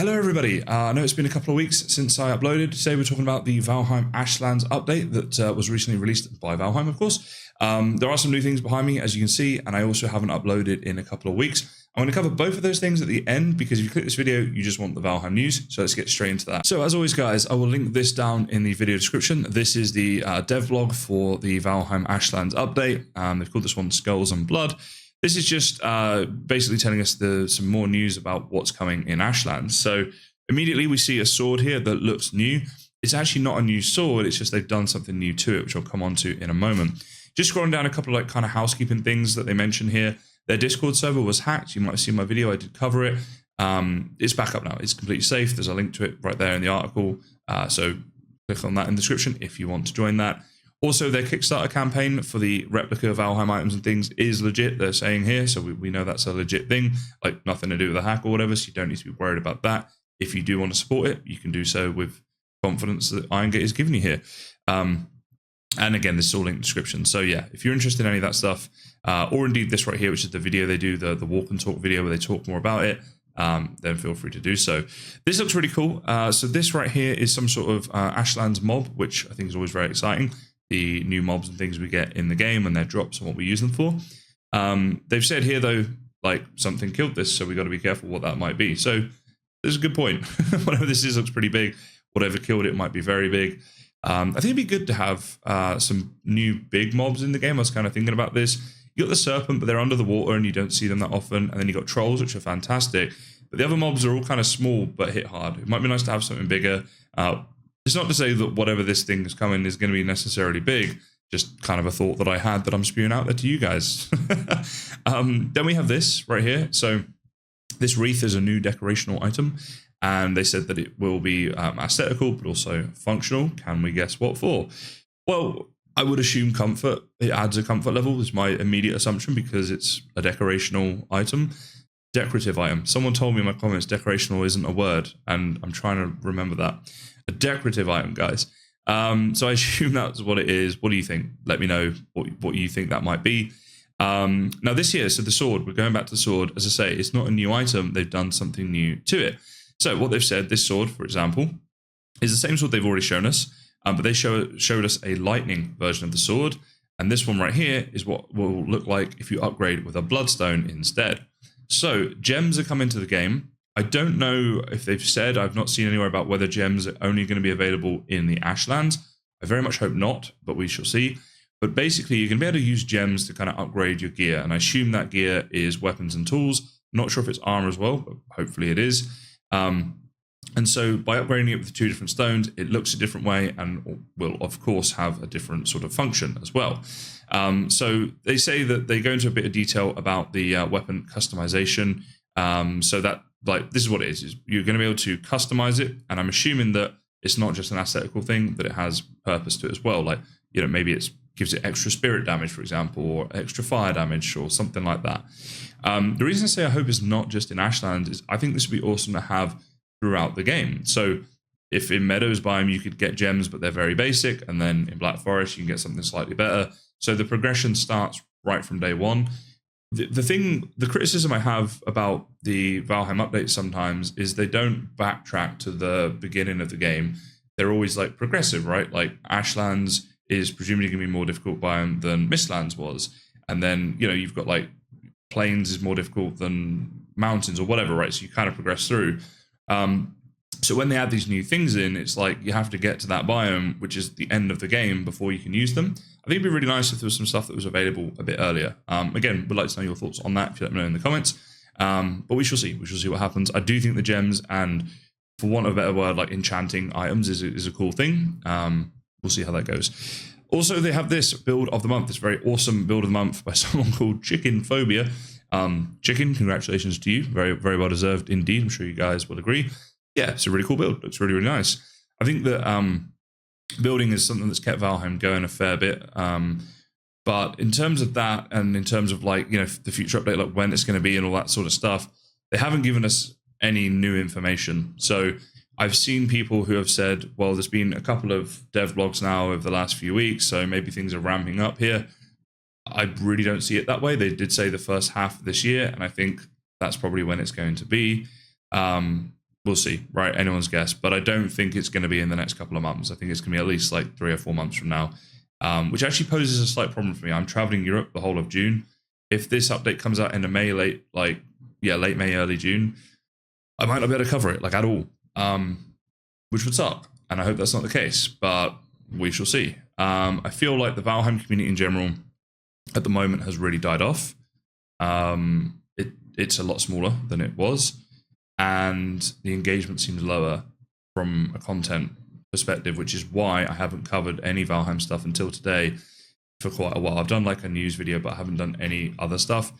Hello everybody, I know it's been a couple of weeks since I uploaded. Today we're talking about the Valheim Ashlands update that was recently released by Valheim, of course. There are some new things behind me, as you can see, and I also haven't uploaded in a couple of weeks. I'm going to cover both of those things at the end, because if you click this video, you just want the Valheim news, so let's get straight into that. So as always guys, I will link this down in the video description. This is the dev blog for the Valheim Ashlands update. They've called this one Skulls and Blood. This is just basically telling us some more news about what's coming in Ashlands. So immediately we see a sword here that looks new. It's actually not a new sword, it's just they've done something new to it, which I'll come on to in a moment. Just scrolling down a couple of kind of housekeeping things that they mention here. Their Discord server was hacked. You might have seen my video, I did cover it. It's back up now, it's completely safe. There's a link to it right there in the article. So click on that in the description if you want to join that. Also, their Kickstarter campaign for the replica of Valheim items and things is legit, they're saying here, so we know that's a legit thing, like nothing to do with a hack or whatever, so you don't need to be worried about that. If you do want to support it, you can do so with confidence that Irongate is giving you here. And again, this is all linked in the description. So yeah, if you're interested in any of that stuff, or indeed this right here, which is the video they do, the walk and talk video where they talk more about it, then feel free to do so. This looks really cool. So this right here is some sort of Ashlands mob, which I think is always very exciting. The new mobs and things we get in the game and their drops and what we use them for. They've said here though, like something killed this, so we got to be careful what that might be. So there's a good point. Whatever this is looks pretty big. Whatever killed it might be very big. I think it'd be good to have some new big mobs in the game. I was kind of thinking about this. You got the serpent, but they're under the water and you don't see them that often. And then you got trolls, which are fantastic. But the other mobs are all kind of small but hit hard. It might be nice to have something bigger. It's not to say that whatever this thing is coming is going to be necessarily big, just kind of a thought that I had that I'm spewing out there to you guys. Then we have this right here. So this wreath is a new decorational item, and they said that it will be aesthetical, but also functional. Can we guess what for? Well, I would assume comfort. It adds a comfort level is my immediate assumption, because it's a decorational item. Decorative item. Someone told me in my comments decorational isn't a word, and I'm trying to remember that. A decorative item, guys. So I assume that's what it is. What do you think? Let me know what you think that might be. Now this here, so the sword, we're going back to the sword. As I say, it's not a new item. They've done something new to it. So what they've said, this sword, for example, is the same sword they've already shown us, but they showed us a lightning version of the sword. And this one right here is what will look like if you upgrade with a bloodstone instead. So gems are coming to the game. I don't know if they've said, I've not seen anywhere about whether gems are only going to be available in the Ashlands. I very much hope not, but we shall see. But basically, you're going to be able to use gems to kind of upgrade your gear. And I assume that gear is weapons and tools. I'm not sure if it's armor as well, but hopefully it is. And so by upgrading it with 2 different stones, it looks a different way and will, of course, have a different sort of function as well. So they say that they go into a bit of detail about the weapon customization. So that, like, this is what it is you're going to be able to customize it, and I'm assuming that it's not just an aesthetical thing, that it has purpose to it as well. Like, you know, maybe it gives it extra spirit damage, for example, or extra fire damage, or something like that. The reason I say I hope it's not just in Ashlands is I think this would be awesome to have throughout the game. So if in Meadows biome you could get gems, but they're very basic, and then in Black Forest you can get something slightly better. So the progression starts right from day one. The criticism I have about the Valheim updates sometimes is they don't backtrack to the beginning of the game. They're always like progressive, right? Like Ashlands is presumably going to be more difficult biome than Mistlands was. And then, you know, you've got like plains is more difficult than mountains or whatever, right? So you kind of progress through. So when they add these new things in, it's like you have to get to that biome, which is the end of the game, before you can use them. I think it'd be really nice if there was some stuff that was available a bit earlier. Again, would like to know your thoughts on that if you let me know in the comments. But we shall see. We shall see what happens. I do think the gems and, for want of a better word, like enchanting items is a cool thing. We'll see how that goes. Also, they have this build of the month, this very awesome build of the month by someone called Chicken Phobia. Chicken, congratulations to you. Very, very well deserved indeed. I'm sure you guys will agree. Yeah, it's a really cool build. Looks really, really nice. I think that building is something that's kept Valheim going a fair bit. But in terms of that, and in terms of, like, you know, the future update, like when it's going to be and all that sort of stuff, they haven't given us any new information. So I've seen people who have said, well, there's been a couple of dev blogs now over the last few weeks, so maybe things are ramping up here. I really don't see it that way. They did say the first half of this year, and I think that's probably when it's going to be. we'll see, right? Anyone's guess, but I don't think it's going to be in the next couple of months. I think it's going to be at least like 3 or 4 months from now, which actually poses a slight problem for me. I'm traveling Europe the whole of June. If this update comes out end of May, late May, early June, I might not be able to cover it like at all, which would suck. And I hope that's not the case, but we shall see. I feel like the Valheim community in general at the moment has really died off. It's a lot smaller than it was, and the engagement seems lower from a content perspective, which is why I haven't covered any Valheim stuff until today for quite a while. I've done like a news video, but I haven't done any other stuff.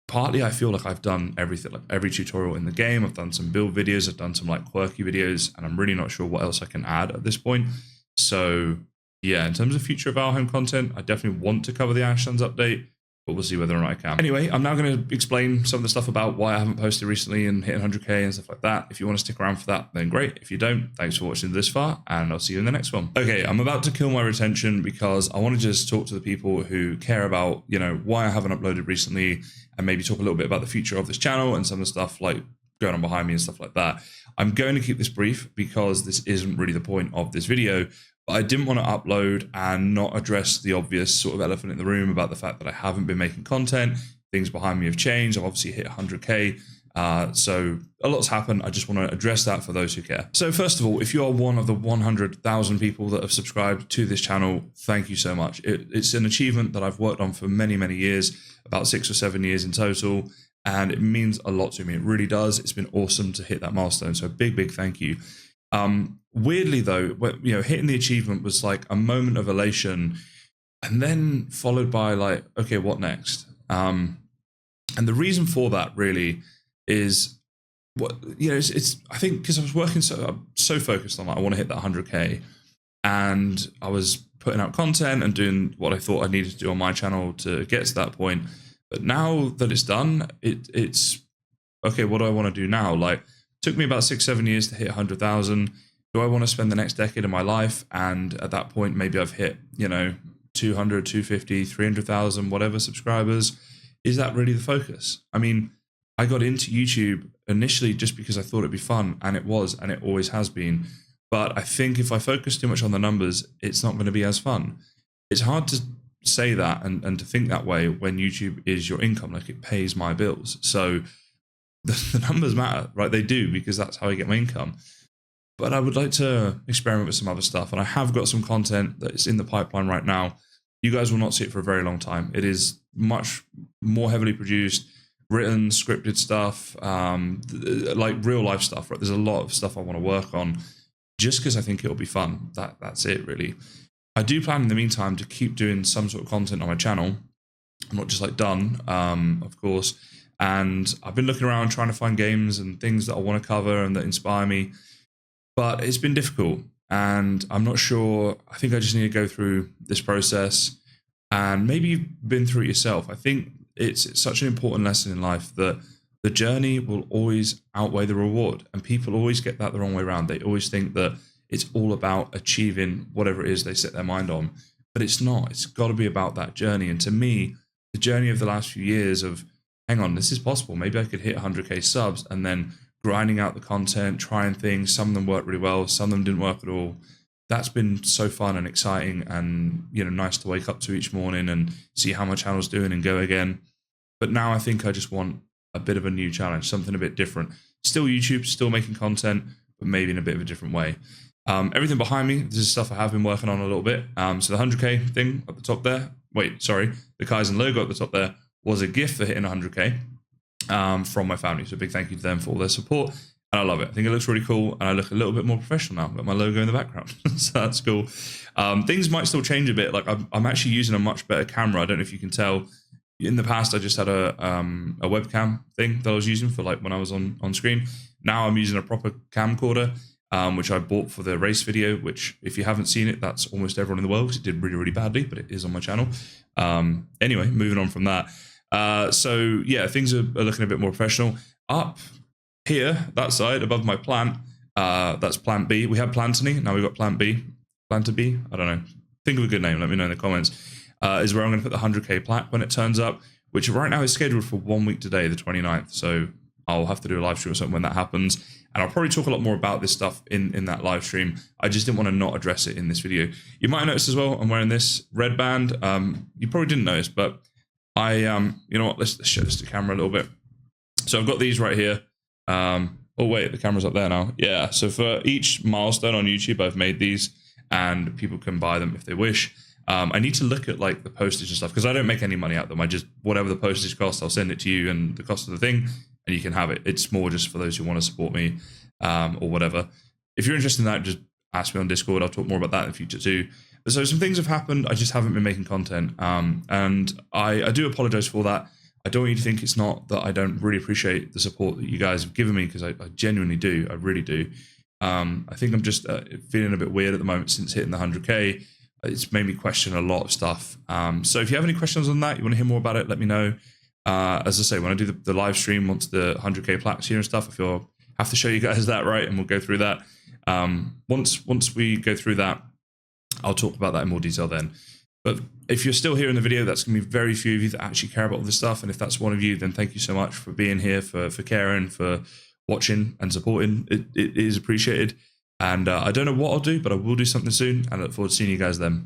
Partly I feel like I've done everything, like every tutorial in the game. I've done some build videos, I've done some like quirky videos, and I'm really not sure what else I can add at this point. So yeah, in terms of future Valheim content, I definitely want to cover the Ashlands update, but we'll see whether or not I can. Anyway, I'm now going to explain some of the stuff about why I haven't posted recently and hitting 100k and stuff like that. If you want to stick around for that, then great. If you don't, thanks for watching this far, and I'll see you in the next one. Okay, I'm about to kill my retention because I want to just talk to the people who care about, you know, why I haven't uploaded recently, and maybe talk a little bit about the future of this channel and some of the stuff like going on behind me and stuff like that. I'm going to keep this brief because this isn't really the point of this video, but I didn't want to upload and not address the obvious sort of elephant in the room about the fact that I haven't been making content. Things behind me have changed. I've obviously hit 100k. So a lot's happened. I just want to address that for those who care. So first of all, if you are one of the 100,000 people that have subscribed to this channel, thank you so much. It's an achievement that I've worked on for many, many years, about 6 or 7 years in total. And it means a lot to me. It really does. It's been awesome to hit that milestone. So big, big thank you. Weirdly though, you know, hitting the achievement was like a moment of elation, and then followed by like, okay, what next? And the reason for that really is what, you know, it's I think because I was working so focused on that, I want to hit that 100k, and I was putting out content and doing what I thought I needed to do on my channel to get to that point. But now that it's done, it's okay, what do I want to do now? Like, it took me about 6-7 years to hit 100,000. Do I want to spend the next decade of my life? And at that point, maybe I've hit, you know, 200, 250, 300,000, whatever subscribers. Is that really the focus? I mean, I got into YouTube initially just because I thought it'd be fun, and it was, and it always has been. But I think if I focus too much on the numbers, it's not going to be as fun. It's hard to say that and to think that way when YouTube is your income, like it pays my bills. So the numbers matter, right? They do, because that's how I get my income. But I would like to experiment with some other stuff, and I have got some content that's in the pipeline right now. You guys will not see it for a very long time. It is much more heavily produced, written, scripted stuff, like real life stuff, right? There's a lot of stuff I want to work on just because I think it'll be fun. That's it, really. I do plan in the meantime to keep doing some sort of content on my channel. I'm not just like done, of course. And I've been looking around trying to find games and things that I want to cover and that inspire me. But it's been difficult, and I'm not sure. I think I just need to go through this process, and maybe you've been through it yourself. I think it's such an important lesson in life that the journey will always outweigh the reward, and people always get that the wrong way around. They always think that it's all about achieving whatever it is they set their mind on, but it's not. It's got to be about that journey. And to me, the journey of the last few years of, hang on, this is possible. Maybe I could hit 100k subs, and then grinding out the content, trying things. Some of them worked really well, some of them didn't work at all. That's been so fun and exciting, and, you know, nice to wake up to each morning and see how my channel's doing and go again. But now I think I just want a bit of a new challenge, something a bit different. Still YouTube, still making content, but maybe in a bit of a different way. Everything behind me, this is stuff I have been working on a little bit. So the 100k thing at the top there, the Kaizen logo at the top there was a gift for hitting 100k. From my family, so a big thank you to them for all their support, and I love it. I think it looks really cool, and I look a little bit more professional now. I've got my logo in the background, so that's cool. Things might still change a bit. Like I'm actually using a much better camera. I don't know if you can tell. In the past, I just had a webcam thing that I was using for like when I was on screen. Now I'm using a proper camcorder, which I bought for the race video. Which, if you haven't seen it, that's almost everyone in the world, because it did really, really badly, but it is on my channel. Anyway, moving on from that. So yeah, things are looking a bit more professional. Up here, that side above my plant, that's plant B. We had Plantany, now we've got plant B. Planter B? I don't know. Think of a good name, let me know in the comments. Is where I'm going to put the 100k plaque when it turns up, which right now is scheduled for 1 week today, the 29th. So I'll have to do a live stream or something when that happens. And I'll probably talk a lot more about this stuff in that live stream. I just didn't want to not address it in this video. You might notice as well, I'm wearing this red band. You probably didn't notice, but I, you know what, let's show this to camera a little bit. So I've got these right here. Oh wait, the camera's up there now. Yeah, so for each milestone on YouTube, I've made these and people can buy them if they wish. I need to look at like the postage and stuff because I don't make any money out of them. I just, whatever the postage costs, I'll send it to you and the cost of the thing, and you can have it. It's more just for those who want to support me or whatever. If you're interested in that, just ask me on Discord. I'll talk more about that in the future too. So some things have happened. I just haven't been making content. And I do apologize for that. I don't want you to think it's not that I don't really appreciate the support that you guys have given me, because I genuinely do. I really do. I think I'm just feeling a bit weird at the moment since hitting the 100K. It's made me question a lot of stuff. So if you have any questions on that, you want to hear more about it, let me know. As I say, when I do the live stream once the 100K plaques here and stuff, I feel I have to show you guys that, right? And we'll go through that. Once we go through that, I'll talk about that in more detail then. But if you're still here in the video, that's going to be very few of you that actually care about all this stuff. And if that's one of you, then thank you so much for being here, for caring, for watching and supporting. It is appreciated. And I don't know what I'll do, but I will do something soon. And I look forward to seeing you guys then.